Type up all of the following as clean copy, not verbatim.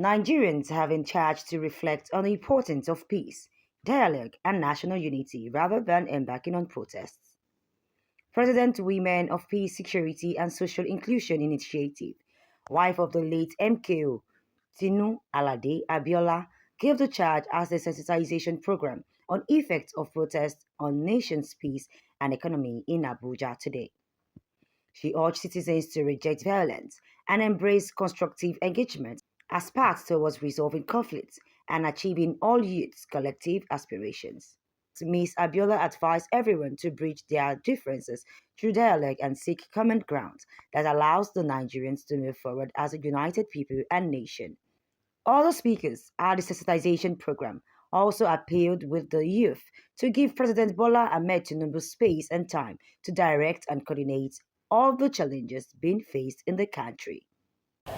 Nigerians have been charged to reflect on the importance of peace, dialogue, and national unity rather than embarking on protests. President Women of Peace, Security, and Social Inclusion Initiative, wife of the late MKO, Tinu Alade Abiola, gave the charge as the sensitization program on effects of protests on nation's peace and economy in Abuja today. She urged citizens to reject violence and embrace constructive engagement as paths towards resolving conflicts and achieving all youth's collective aspirations. Ms. Abiola advised everyone to bridge their differences through dialogue and seek common ground that allows the Nigerians to move forward as a united people and nation. Other speakers at the sensitization program also appealed with the youth to give President Bola Ahmed Tinubu space and time to direct and coordinate all the challenges being faced in the country.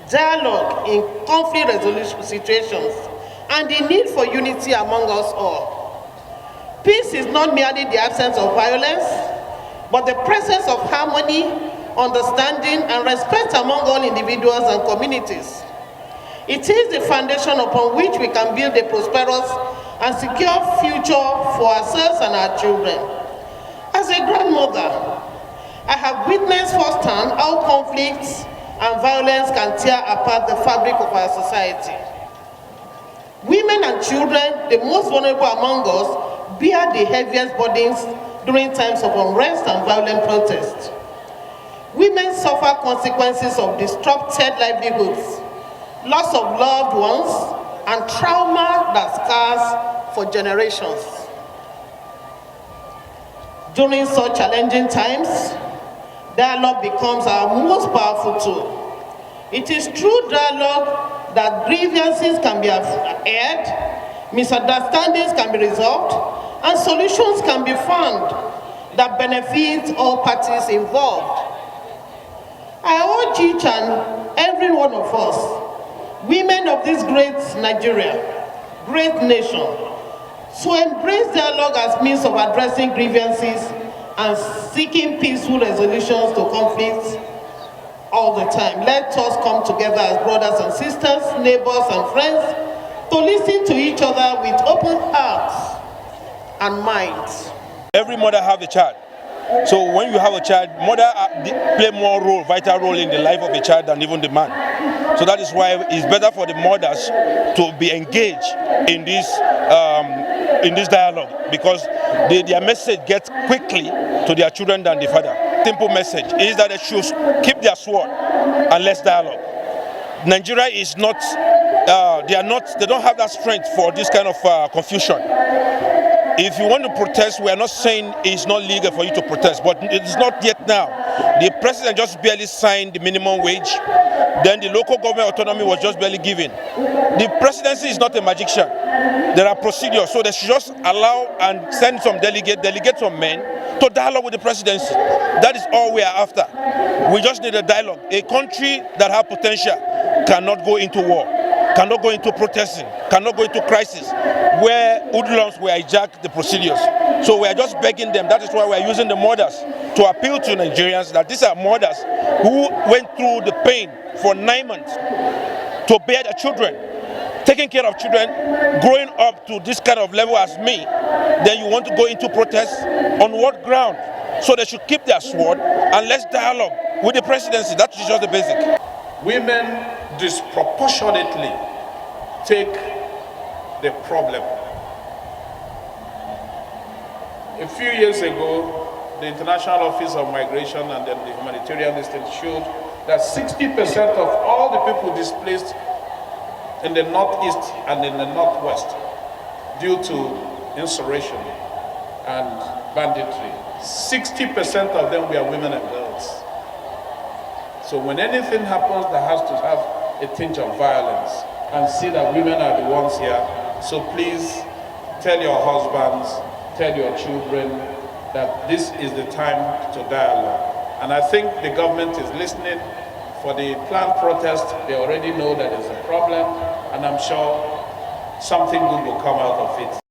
Dialogue in conflict resolution situations and the need for unity among us all. Peace is not merely the absence of violence, but the presence of harmony, understanding, and respect among all individuals and communities. It is the foundation upon which we can build a prosperous and secure future for ourselves and our children. As a grandmother, I have witnessed firsthand how conflicts and violence can tear apart the fabric of our society. Women and children, the most vulnerable among us, bear the heaviest burdens during times of unrest and violent protest. Women suffer consequences of disrupted livelihoods, loss of loved ones, and trauma that scars for generations. During such challenging times, dialogue becomes our most powerful tool. It is through dialogue that grievances can be aired, misunderstandings can be resolved, and solutions can be found that benefit all parties involved. I urge each and every one of us, women of this great Nigeria, great nation, to embrace dialogue as means of addressing grievances and seeking peaceful resolutions to conflicts all the time. Let us come together as brothers and sisters, neighbors and friends to listen to each other with open hearts and minds. Every mother have a child. So when you have a child, mother play more role, vital role in the life of the child than even the man. So that is why it's better for the mothers to be engaged in this dialogue, because their message gets quickly to their children than the father. Simple message is that they should keep their sword and less dialogue. Nigeria is not, they don't have that strength for this kind of confusion. If you want to protest, we are not saying it's not legal for you to protest, but it's not yet now. The president just barely signed the minimum wage. Then the local government autonomy was just barely given. The presidency is not a magician. There are procedures, so they should just allow and send some delegate some men to dialogue with the presidency. That is all we are after. We just need a dialogue. A country that has potential cannot go into war, cannot go into protesting, cannot go into crisis where hoodlums will hijack the procedures. So we are just begging them. That is why we are using the mothers to appeal to Nigerians that these are mothers who went through the pain for 9 months to bear their children, taking care of children, growing up to this kind of level as me. Then you want to go into protest on what ground? So they should keep their sword and let's dialogue with the presidency. That is just the basic. Women disproportionately take the problem. A few years ago, the International Office of Migration and then the Humanitarian Institute showed that 60% of all the people displaced in the Northeast and in the Northwest due to insurrection and banditry, 60% of them were women and girls. So when anything happens that has to have a tinge of violence, and see that women are the ones here, so please tell your husbands, tell your children that this is the time to dialogue. And I think the government is listening. For the planned protest, they already know that there's a problem, and I'm sure something good will come out of it.